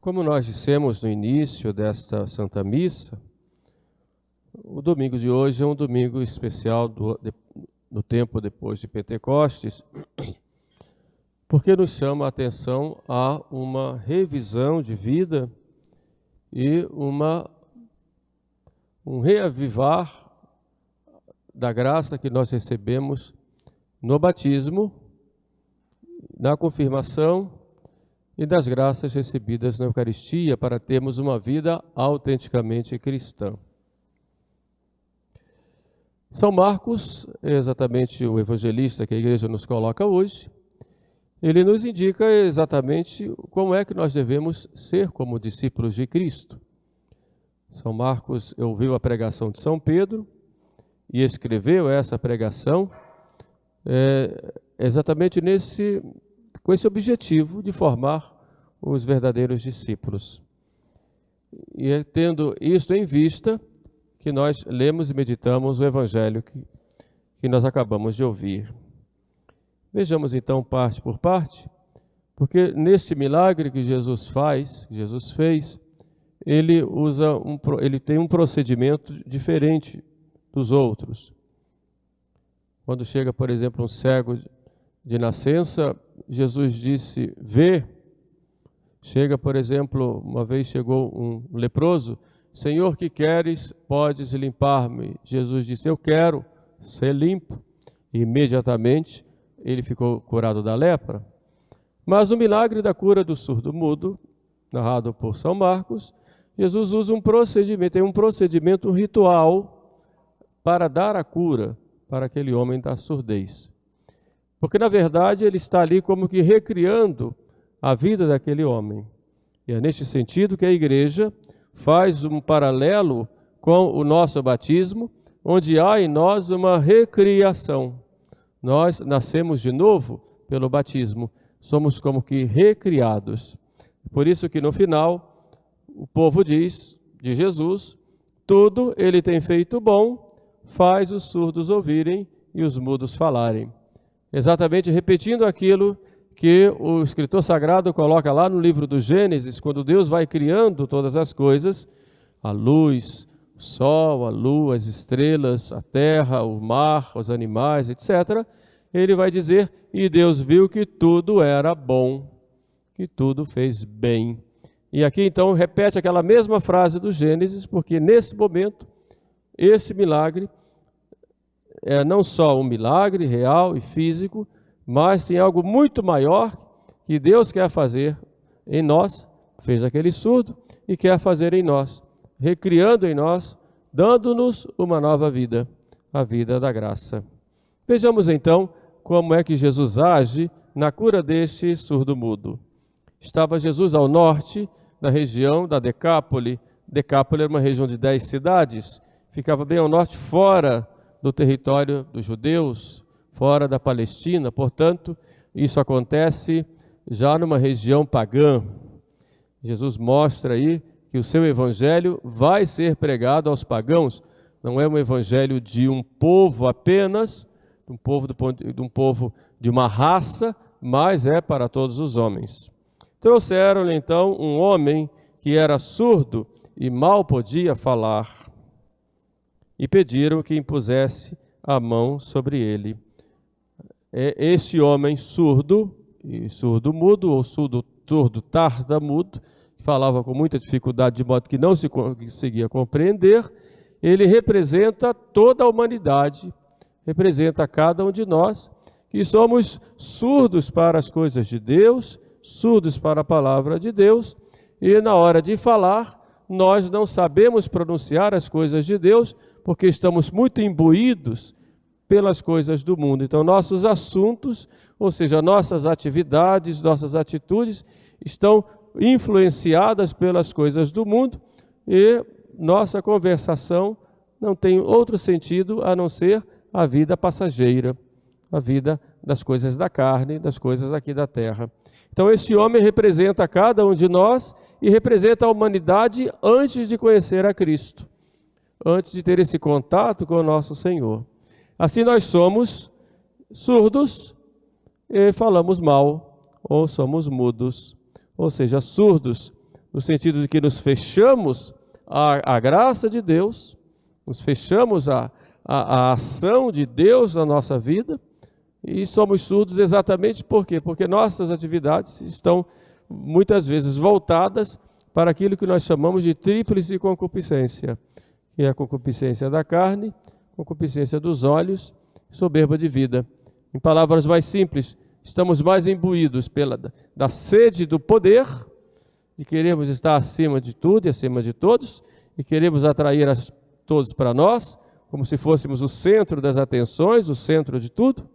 Como nós dissemos no início desta Santa Missa, o domingo de hoje é um domingo especial no tempo depois de Pentecostes, porque nos chama a atenção a uma revisão de vida e um reavivar da graça que nós recebemos no batismo, na confirmação e das graças recebidas na Eucaristia para termos uma vida autenticamente cristã. São Marcos é exatamente o evangelista que a igreja nos coloca hoje. Ele nos indica exatamente como é que nós devemos ser como discípulos de Cristo. São Marcos ouviu a pregação de São Pedro e escreveu essa pregação exatamente com esse objetivo de formar os verdadeiros discípulos. E é tendo isto em vista que nós lemos e meditamos o Evangelho que nós acabamos de ouvir. Vejamos então parte por parte, porque neste milagre que Jesus fez, ele tem um procedimento diferente dos outros. Quando chega, por exemplo, um cego de nascença, Jesus disse, vê. Chega, por exemplo, uma vez chegou um leproso, Senhor, que queres, podes limpar-me. Jesus disse, eu quero ser limpo. E imediatamente ele ficou curado da lepra. Mas no milagre da cura do surdo-mudo, narrado por São Marcos, Jesus usa tem um procedimento ritual para dar a cura para aquele homem da surdez. Porque, na verdade, ele está ali como que recriando a vida daquele homem. E é neste sentido que a igreja faz um paralelo com o nosso batismo, onde há em nós uma recriação. Nós nascemos de novo pelo batismo, somos como que recriados. Por isso que no final, o povo diz de Jesus, tudo ele tem feito bom, faz os surdos ouvirem e os mudos falarem. Exatamente repetindo aquilo que o escritor sagrado coloca lá no livro do Gênesis, quando Deus vai criando todas as coisas, a luz, o sol, a lua, as estrelas, a terra, o mar, os animais, etc. Ele vai dizer, e Deus viu que tudo era bom, que tudo fez bem. E aqui então repete aquela mesma frase do Gênesis, porque nesse momento, esse milagre é não só um milagre real e físico, mas tem algo muito maior que Deus quer fazer em nós, fez aquele surdo e quer fazer em nós, recriando em nós, dando-nos uma nova vida, a vida da graça. Vejamos então como é que Jesus age na cura deste surdo-mudo. Estava Jesus ao norte, na região da Decápole. Decápole era uma região de 10 cidades, ficava bem ao norte, fora do território dos judeus, fora da Palestina, portanto, isso acontece já numa região pagã. Jesus mostra aí que o seu evangelho vai ser pregado aos pagãos, não é um evangelho de um povo apenas, de um povo de uma raça, mas é para todos os homens. Trouxeram-lhe então um homem que era surdo e mal podia falar, e pediram que impusesse a mão sobre ele. Este homem surdo, e surdo-mudo, ou surdo-tartamudo, que falava com muita dificuldade, de modo que não se conseguia compreender, ele representa toda a humanidade, representa cada um de nós, que somos surdos para as coisas de Deus, surdos para a palavra de Deus, e na hora de falar, nós não sabemos pronunciar as coisas de Deus, porque estamos muito imbuídos pelas coisas do mundo. Então, nossos assuntos, ou seja, nossas atividades, nossas atitudes, estão influenciadas pelas coisas do mundo e nossa conversação não tem outro sentido a não ser a vida passageira, a vida das coisas da carne, das coisas aqui da terra. Então, esse homem representa cada um de nós e representa a humanidade antes de conhecer a Cristo, antes de ter esse contato com o nosso Senhor. Assim nós somos surdos e falamos mal, ou somos mudos, ou seja, surdos no sentido de que nos fechamos à graça de Deus, nos fechamos à ação de Deus na nossa vida, e somos surdos exatamente por quê? Porque nossas atividades estão muitas vezes voltadas para aquilo que nós chamamos de tríplice concupiscência, que é a concupiscência da carne, concupiscência dos olhos, soberba de vida. Em palavras mais simples, estamos mais imbuídos da sede do poder, de queremos estar acima de tudo e acima de todos, e queremos atrair a todos para nós, como se fôssemos o centro das atenções, o centro de tudo.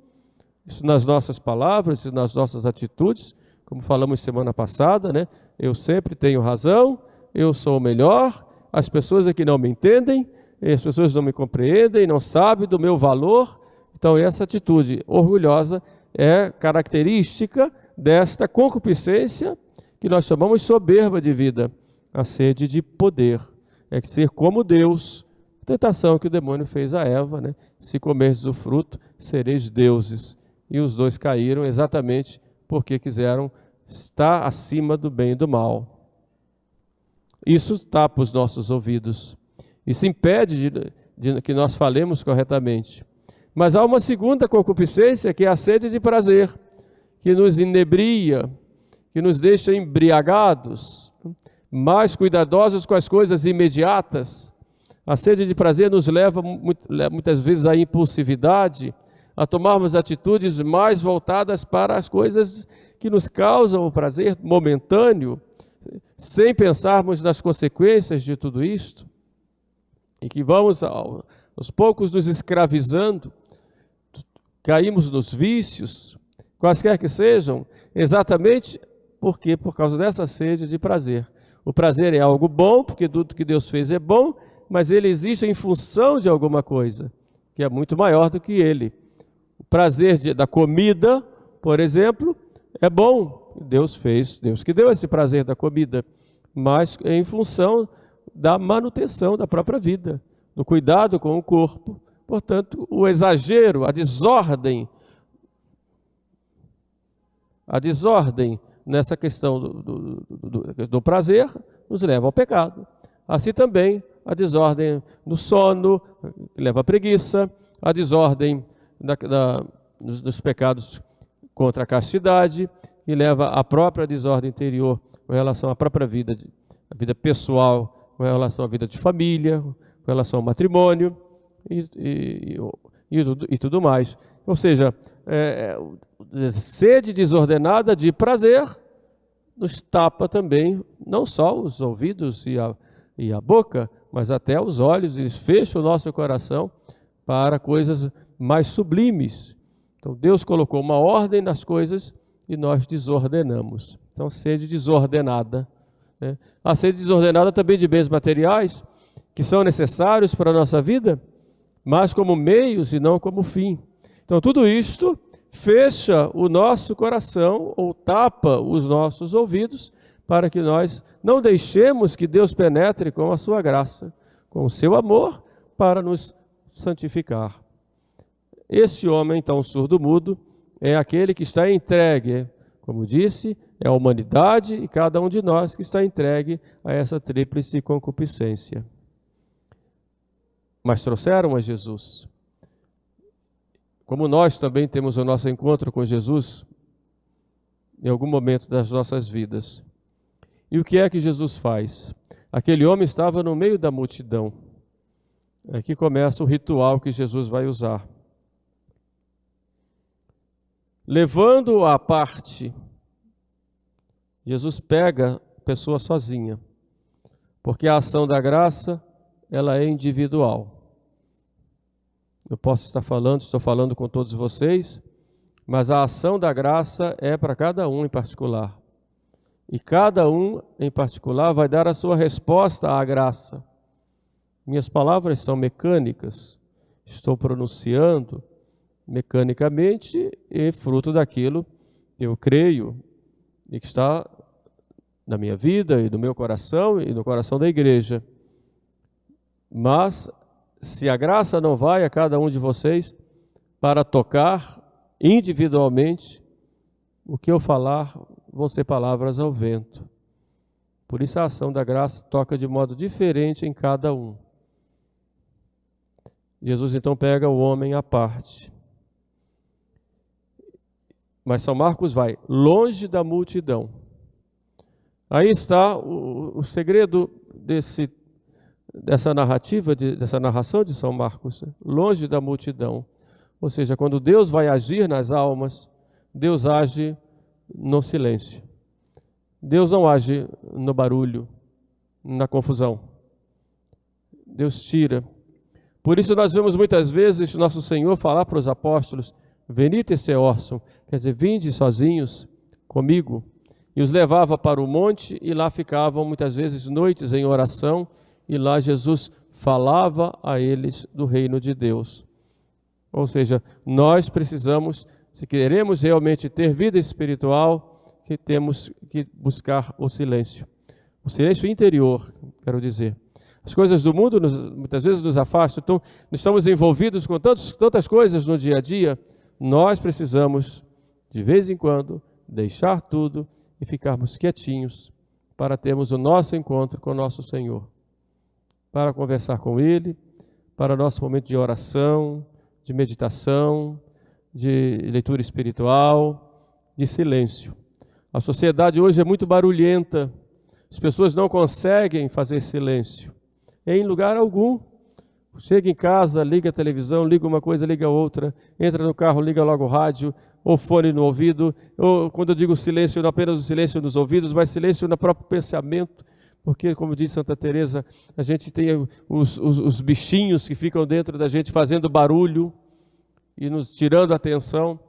Isso nas nossas palavras, isso nas nossas atitudes, como falamos semana passada, né? Eu sempre tenho razão, eu sou o melhor, as pessoas aqui não me entendem, as pessoas não me compreendem, não sabem do meu valor. Então essa atitude orgulhosa é característica desta concupiscência que nós chamamos soberba de vida, a sede de poder, é ser como Deus. A tentação que o demônio fez a Eva, né? Se comerdes o fruto, sereis deuses. E os dois caíram exatamente porque quiseram estar acima do bem e do mal. Isso tapa os nossos ouvidos. Isso impede de que nós falemos corretamente. Mas há uma segunda concupiscência, que é a sede de prazer, que nos inebria, que nos deixa embriagados, mais cuidadosos com as coisas imediatas. A sede de prazer nos leva muitas vezes à impulsividade, a tomarmos atitudes mais voltadas para as coisas que nos causam o prazer momentâneo, sem pensarmos nas consequências de tudo isto, e que vamos aos poucos nos escravizando, caímos nos vícios, quaisquer que sejam, exatamente porque por causa dessa sede de prazer. O prazer é algo bom, porque tudo que Deus fez é bom, mas ele existe em função de alguma coisa, que é muito maior do que ele. O prazer da comida, por exemplo, é bom. Deus fez, Deus que deu esse prazer da comida, mas é em função da manutenção da própria vida, do cuidado com o corpo. Portanto, o exagero, a desordem nessa questão do prazer nos leva ao pecado. Assim também a desordem no sono, que leva à preguiça, a desordem dos pecados contra a castidade, que leva à própria desordem interior com relação à própria vida, a vida pessoal, com relação à vida de família, com relação ao matrimônio e tudo mais. Ou seja, sede desordenada de prazer nos tapa também, não só os ouvidos e a boca, mas até os olhos, e fecha o nosso coração para coisas mais sublimes. Então Deus colocou uma ordem nas coisas e nós desordenamos. Então sede desordenada, né? A sede desordenada também de bens materiais, que são necessários para a nossa vida, mas como meios e não como fim. Então tudo isto fecha o nosso coração ou tapa os nossos ouvidos para que nós não deixemos que Deus penetre com a sua graça, com o seu amor, para nos santificar. Este homem, então, surdo-mudo, é aquele que está entregue, como disse, é a humanidade e cada um de nós que está entregue a essa tríplice concupiscência. Mas trouxeram a Jesus. Como nós também temos o nosso encontro com Jesus em algum momento das nossas vidas. E o que é que Jesus faz? Aquele homem estava no meio da multidão. Aqui começa o ritual que Jesus vai usar. Levando-o à parte, Jesus pega a pessoa sozinha, porque a ação da graça, ela é individual. Eu posso estar falando, estou falando com todos vocês, mas a ação da graça é para cada um em particular. E cada um em particular vai dar a sua resposta à graça. Minhas palavras são mecânicas, estou pronunciando mecanicamente e fruto daquilo que eu creio e que está na minha vida e no meu coração e no coração da igreja. Mas se a graça não vai a cada um de vocês para tocar individualmente, o que eu falar vão ser palavras ao vento. Por isso a ação da graça toca de modo diferente em cada um. Jesus então pega o homem à parte. Mas São Marcos vai longe da multidão. Aí está o segredo dessa narrativa, dessa narração de São Marcos, longe da multidão. Ou seja, quando Deus vai agir nas almas, Deus age no silêncio. Deus não age no barulho, na confusão. Deus tira. Por isso nós vemos muitas vezes nosso Senhor falar para os apóstolos: venite se orsum, quer dizer, vinde sozinhos comigo. E os levava para o monte e lá ficavam muitas vezes noites em oração, e lá Jesus falava a eles do reino de Deus. Ou seja, nós precisamos, se queremos realmente ter vida espiritual, que temos que buscar o silêncio interior, quero dizer. As coisas do mundo muitas vezes nos afastam, então estamos envolvidos com tantas coisas no dia a dia. Nós precisamos, de vez em quando, deixar tudo e ficarmos quietinhos para termos o nosso encontro com o nosso Senhor, para conversar com Ele, para nosso momento de oração, de meditação, de leitura espiritual, de silêncio. A sociedade hoje é muito barulhenta, as pessoas não conseguem fazer silêncio em lugar algum. Chega em casa, liga a televisão, liga uma coisa, liga outra, entra no carro, liga logo o rádio, ou fone no ouvido, ou quando eu digo silêncio, não apenas o silêncio nos ouvidos, mas silêncio no próprio pensamento, porque, como diz Santa Teresa, a gente tem os bichinhos que ficam dentro da gente fazendo barulho e nos tirando a atenção.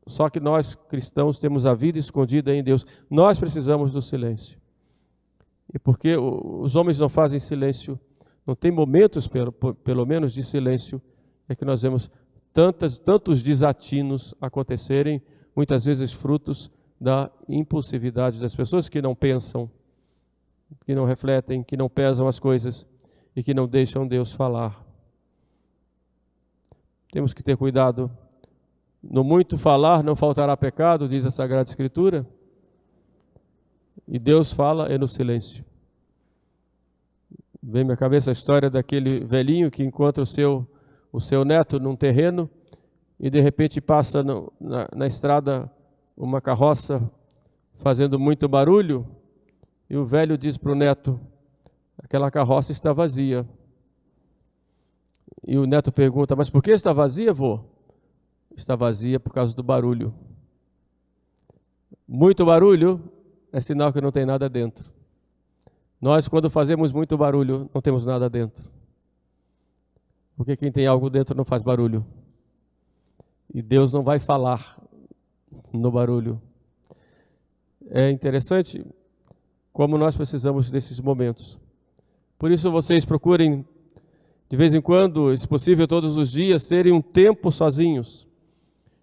Só que nós, cristãos, temos a vida escondida em Deus. Nós precisamos do silêncio. E porque os homens não fazem silêncio, não tem momentos, pelo menos, de silêncio, é que nós vemos tantos desatinos acontecerem, muitas vezes frutos da impulsividade das pessoas que não pensam, que não refletem, que não pesam as coisas e que não deixam Deus falar. Temos que ter cuidado. No muito falar não faltará pecado, diz a Sagrada Escritura. E Deus fala é no silêncio. Vem à minha cabeça a história daquele velhinho que encontra o seu neto num terreno e de repente passa na estrada uma carroça fazendo muito barulho e o velho diz para o neto: aquela carroça está vazia. E o neto pergunta: mas por que está vazia, vô? Está vazia por causa do barulho. Muito barulho é sinal que não tem nada dentro. Nós, quando fazemos muito barulho, não temos nada dentro. Porque quem tem algo dentro não faz barulho. E Deus não vai falar no barulho. É interessante como nós precisamos desses momentos. Por isso vocês procurem, de vez em quando, se possível todos os dias, terem um tempo sozinhos.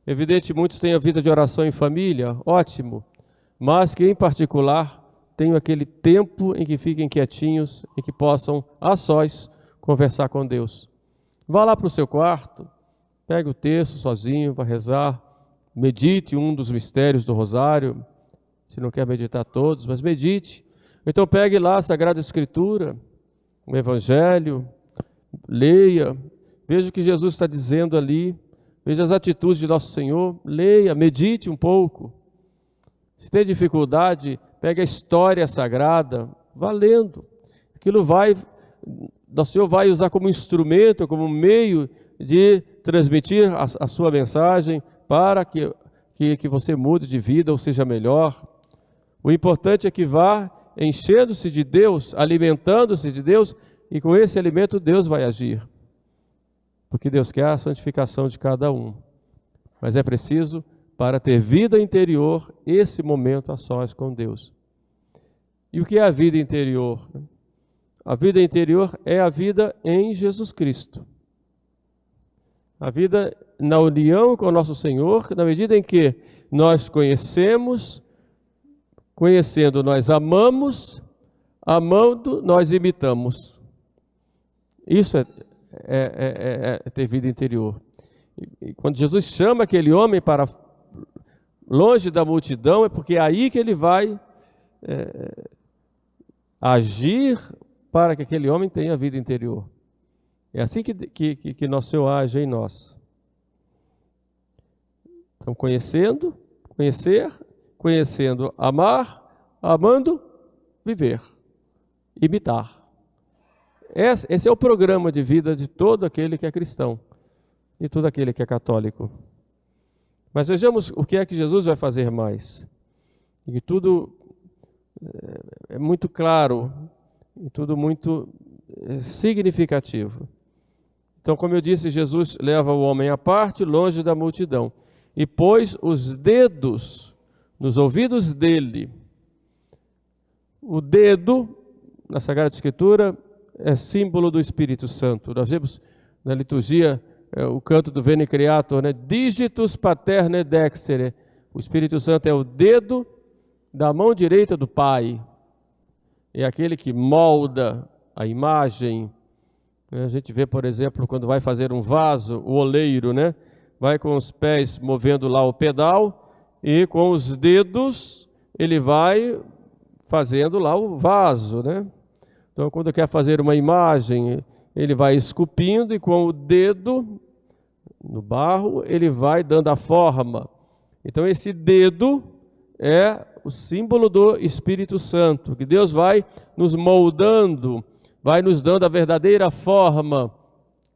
Evidente, muitos têm a vida de oração em família, ótimo. Mas que, em particular, tenham aquele tempo em que fiquem quietinhos e que possam, a sós, conversar com Deus. Vá lá para o seu quarto, pegue o texto sozinho, vá rezar, medite um dos mistérios do Rosário, se não quer meditar todos, mas medite. Então pegue lá a Sagrada Escritura, o Evangelho, leia, veja o que Jesus está dizendo ali, veja as atitudes de Nosso Senhor, leia, medite um pouco. Se tem dificuldade, pegue a história sagrada, vá lendo. Aquilo Nosso Senhor vai usar como instrumento, como meio de transmitir a sua mensagem para que você mude de vida ou seja melhor. O importante é que vá enchendo-se de Deus, alimentando-se de Deus, e com esse alimento Deus vai agir. Porque Deus quer a santificação de cada um. Mas é preciso, para ter vida interior, esse momento a sós com Deus. E o que é a vida interior? A vida interior é a vida em Jesus Cristo. A vida na união com o nosso Senhor, na medida em que nós conhecendo nós amamos, amando nós imitamos. Isso é ter vida interior. E quando Jesus chama aquele homem para longe da multidão, é porque é aí que ele vai agir para que aquele homem tenha vida interior. É assim que nosso Senhor age em nós. Então, conhecendo, amar, amando, viver, imitar. Esse é o programa de vida de todo aquele que é cristão, de todo aquele que é católico. Mas vejamos o que é que Jesus vai fazer mais. E tudo é muito claro, e tudo muito significativo. Então, como eu disse, Jesus leva o homem à parte, longe da multidão, e pôs os dedos nos ouvidos dele. O dedo, na Sagrada Escritura, é símbolo do Espírito Santo. Nós vemos na liturgia o canto do Veni Creator, né? Digitus paterne dextere. O Espírito Santo é o dedo da mão direita do Pai. É aquele que molda a imagem. A gente vê, por exemplo, quando vai fazer um vaso, o oleiro, né? Vai com os pés movendo lá o pedal e com os dedos ele vai fazendo lá o vaso, né? Então, quando quer fazer uma imagem, ele vai esculpindo e com o dedo no barro, ele vai dando a forma. Então, esse dedo é o símbolo do Espírito Santo, que Deus vai nos moldando, vai nos dando a verdadeira forma,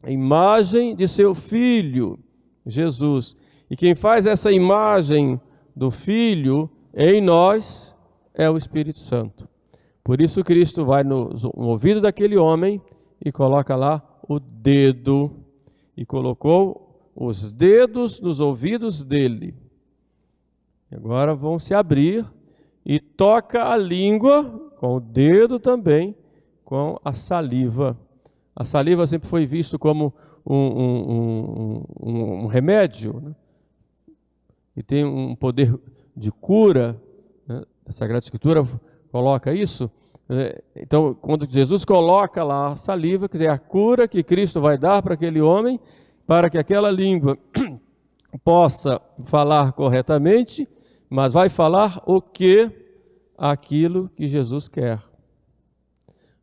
a imagem de seu Filho, Jesus. E quem faz essa imagem do Filho em nós é o Espírito Santo. Por isso Cristo vai no ouvido daquele homem e coloca lá o dedo. E colocou os dedos nos ouvidos dele. Agora vão se abrir e toca a língua com o dedo também, com a saliva. A saliva sempre foi visto como um remédio, né? E tem um poder de cura, né? A Sagrada Escritura coloca isso. Então, quando Jesus coloca lá a saliva, quer dizer, a cura que Cristo vai dar para aquele homem, para que aquela língua possa falar corretamente, mas vai falar o que? Aquilo que Jesus quer.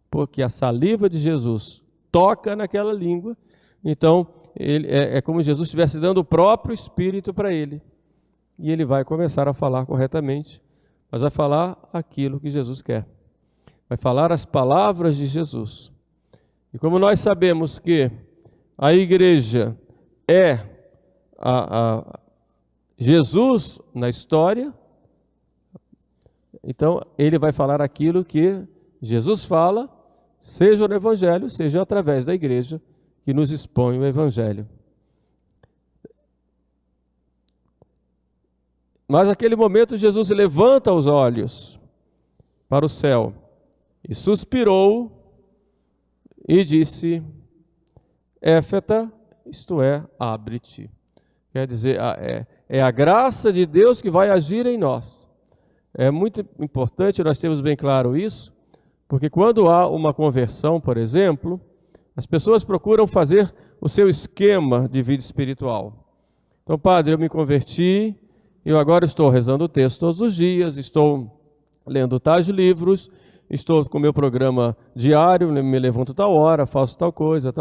Porque a saliva de Jesus toca naquela língua, então é como se Jesus estivesse dando o próprio Espírito para ele. E ele vai começar a falar corretamente, mas vai falar aquilo que Jesus quer. Vai falar as palavras de Jesus. E como nós sabemos que a igreja é Jesus na história, então ele vai falar aquilo que Jesus fala, seja no Evangelho, seja através da igreja que nos expõe o Evangelho. Mas naquele momento Jesus levanta os olhos para o céu e suspirou e disse: Éfeta, isto é, abre-te. Quer dizer, é a graça de Deus que vai agir em nós. É muito importante nós termos bem claro isso, porque quando há uma conversão, por exemplo, as pessoas procuram fazer o seu esquema de vida espiritual. Então, padre, eu me converti, eu agora estou rezando o texto todos os dias, estou lendo tais livros, estou com o meu programa diário, me levanto tal hora, faço tal coisa,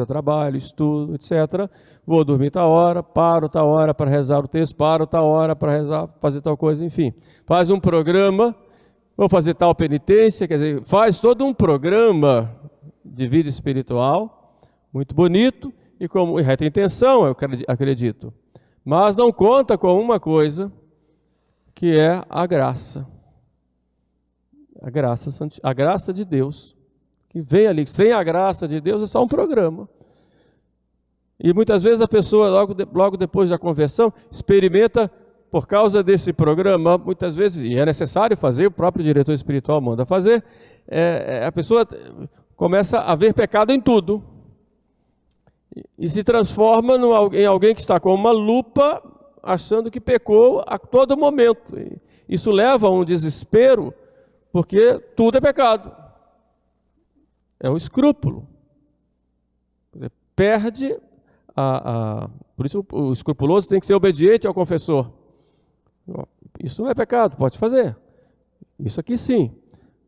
trabalho, estudo, etc. Vou dormir tal hora, paro tal hora para rezar o texto, paro tal hora para rezar, fazer tal coisa, enfim. Faz um programa, vou fazer tal penitência, quer dizer, faz todo um programa de vida espiritual, muito bonito e com reta intenção, eu acredito. Mas não conta com uma coisa, que é a graça. A graça de Deus, que vem ali. Sem a graça de Deus é só um programa. E muitas vezes a pessoa, logo depois da conversão, experimenta, por causa desse programa, muitas vezes, e é necessário fazer, o próprio diretor espiritual manda fazer, a pessoa começa a ver pecado em tudo. E se transforma em alguém que está com uma lupa, achando que pecou a todo momento. Isso leva a um desespero, porque tudo é pecado. É um escrúpulo. Perde Por isso o escrupuloso tem que ser obediente ao confessor. Isso não é pecado, pode fazer. Isso aqui sim.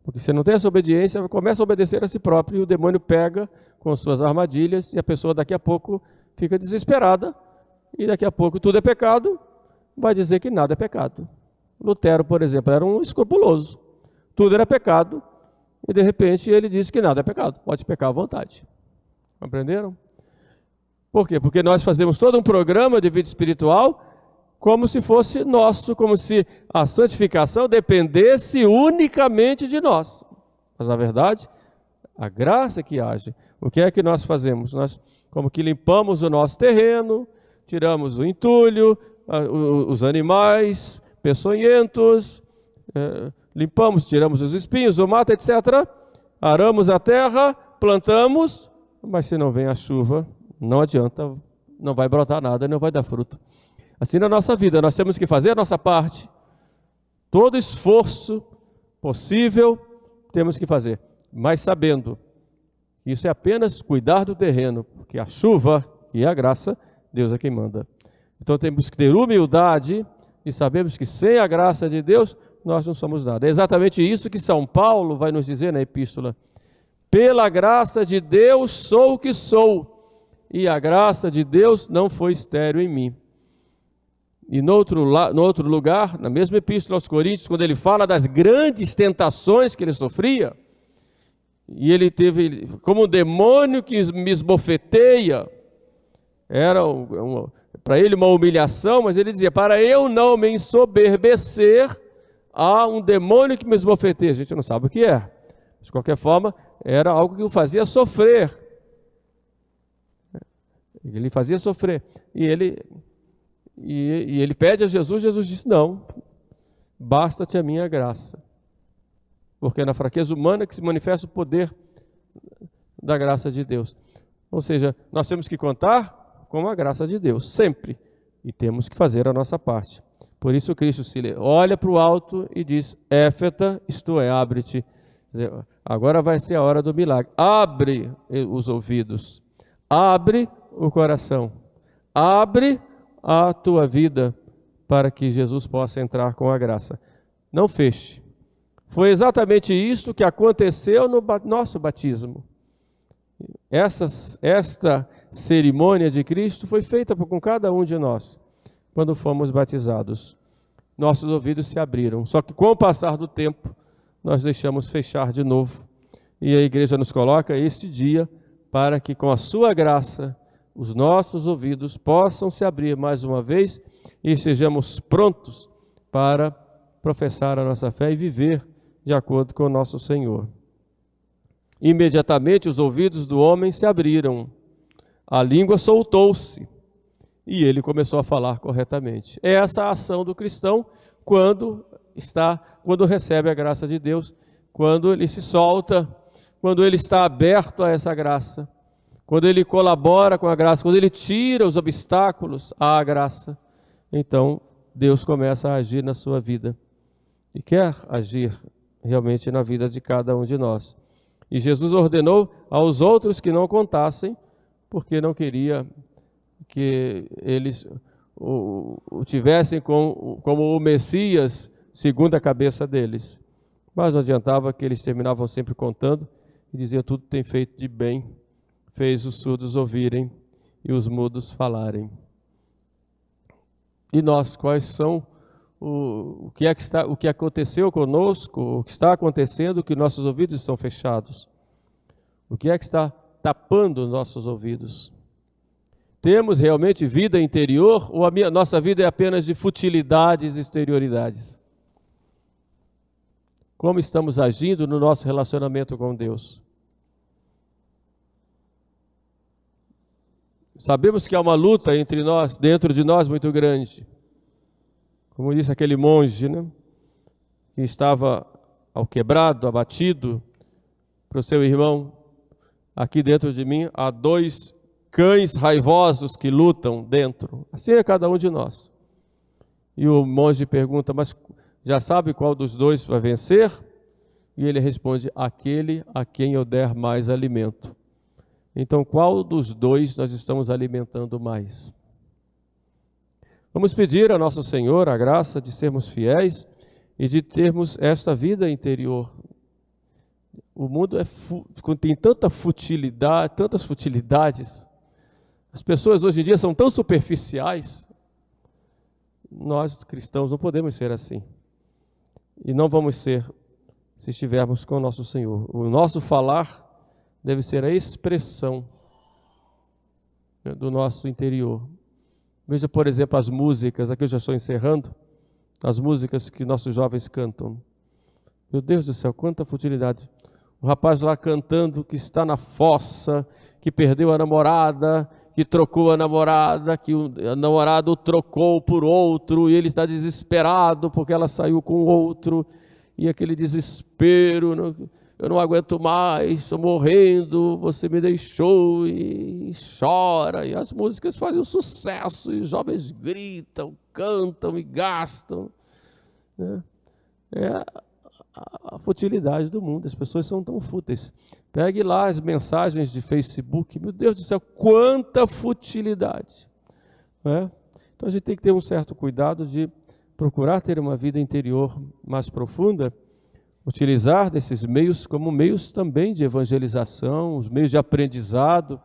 Porque se não tem essa obediência, começa a obedecer a si próprio e o demônio pega com suas armadilhas e a pessoa daqui a pouco fica desesperada e daqui a pouco tudo é pecado, vai dizer que nada é pecado. Lutero, por exemplo, era um escrupuloso. Tudo era pecado e de repente ele disse que nada é pecado, pode pecar à vontade. Compreenderam? Por quê? Porque nós fazemos todo um programa de vida espiritual como se fosse nosso, como se a santificação dependesse unicamente de nós. Mas, na verdade, a graça que age. O que é que nós fazemos? Nós como que limpamos o nosso terreno, tiramos o entulho, os animais peçonhentos, limpamos, tiramos os espinhos, o mato, etc. Aramos a terra, plantamos, mas se não vem a chuva, não adianta, não vai brotar nada, não vai dar fruto. Assim na nossa vida, nós temos que fazer a nossa parte. Todo esforço possível temos que fazer, mas sabendo que isso é apenas cuidar do terreno, porque a chuva e a graça, Deus é quem manda. Então temos que ter humildade e sabemos que sem a graça de Deus, nós não somos nada. É exatamente isso que São Paulo vai nos dizer na epístola. Pela graça de Deus sou o que sou, e a graça de Deus não foi estéril em mim. E no outro lugar, na mesma epístola aos Coríntios, quando ele fala das grandes tentações que ele sofria, e ele teve como um demônio que me esbofeteia, era para ele uma humilhação, mas ele dizia, para eu não me ensoberbecer, há um demônio que me esbofeteia. A gente não sabe o que é. De qualquer forma, era algo que o fazia sofrer. Ele fazia sofrer. E ele pede a Jesus, Jesus disse, não, basta-te a minha graça. Porque é na fraqueza humana que se manifesta o poder da graça de Deus. Ou seja, nós temos que contar com a graça de Deus, sempre. E temos que fazer a nossa parte. Por isso Cristo olha para o alto e diz, éfeta, isto é, abre-te. Agora vai ser a hora do milagre. Abre os ouvidos, abre o coração, abre a tua vida para que Jesus possa entrar com a graça. Não feche. Foi exatamente isso que aconteceu no nosso batismo. Esta cerimônia de Cristo foi feita com cada um de nós, quando fomos batizados. Nossos ouvidos se abriram, só que com o passar do tempo, nós deixamos fechar de novo. E a igreja nos coloca este dia para que com a sua graça, os nossos ouvidos possam se abrir mais uma vez e estejamos prontos para professar a nossa fé e viver de acordo com o nosso Senhor. Imediatamente os ouvidos do homem se abriram, a língua soltou-se e ele começou a falar corretamente. É essa a ação do cristão quando recebe a graça de Deus, quando ele se solta, quando ele está aberto a essa graça, quando ele colabora com a graça, quando ele tira os obstáculos à graça, então Deus começa a agir na sua vida e quer agir realmente na vida de cada um de nós. E Jesus ordenou aos outros que não contassem, porque não queria que eles o tivessem como o Messias segundo a cabeça deles. Mas não adiantava, que eles terminavam sempre contando e diziam, tudo tem feito de bem, fez os surdos ouvirem e os mudos falarem. E nós, quais são o que aconteceu conosco, o que está acontecendo, que nossos ouvidos estão fechados? O que é que está tapando os nossos ouvidos? Temos realmente vida interior ou a nossa vida é apenas de futilidades e exterioridades? Como estamos agindo no nosso relacionamento com Deus? Sabemos que há uma luta entre nós, dentro de nós, muito grande. Como disse aquele monge, né, que estava alquebrado, abatido, para o seu irmão, aqui dentro de mim há dois cães raivosos que lutam dentro. Assim é cada um de nós. E o monge pergunta, mas já sabe qual dos dois vai vencer? E ele responde, aquele a quem eu der mais alimento. Então, qual dos dois nós estamos alimentando mais? Vamos pedir a nosso Senhor a graça de sermos fiéis e de termos esta vida interior, O mundo tem tanta futilidade, tantas futilidades. As pessoas hoje em dia são tão superficiais. Nós, cristãos, não podemos ser assim. E não vamos ser se estivermos com o nosso Senhor. O nosso falar deve ser a expressão, né, do nosso interior. Veja, por exemplo, as músicas, aqui eu já estou encerrando, as músicas que nossos jovens cantam. Meu Deus do céu, quanta futilidade. O rapaz lá cantando que está na fossa, que perdeu a namorada, que trocou a namorada, que o namorado o trocou por outro, e ele está desesperado porque ela saiu com outro, e aquele desespero, eu não aguento mais, estou morrendo, você me deixou, e chora, e as músicas fazem um sucesso, e os jovens gritam, cantam e gastam, né? É a futilidade do mundo, as pessoas são tão fúteis. Pegue lá as mensagens de Facebook, meu Deus do céu, quanta futilidade, né? Então a gente tem que ter um certo cuidado de procurar ter uma vida interior mais profunda, utilizar desses meios como meios também de evangelização, os meios de aprendizado,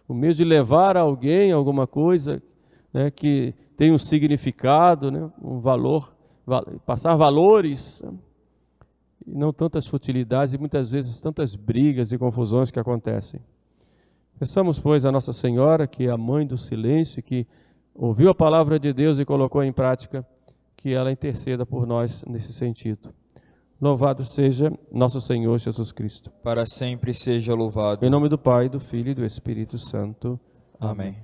o meio de levar a alguém alguma coisa, né, que tem um significado, né, um valor, passar valores, e não tantas futilidades e muitas vezes tantas brigas e confusões que acontecem. Peçamos, pois, a Nossa Senhora, que é a mãe do silêncio, que ouviu a palavra de Deus e colocou em prática, que ela interceda por nós nesse sentido. Louvado seja nosso Senhor Jesus Cristo. Para sempre seja louvado. Em nome do Pai, do Filho e do Espírito Santo. Amém.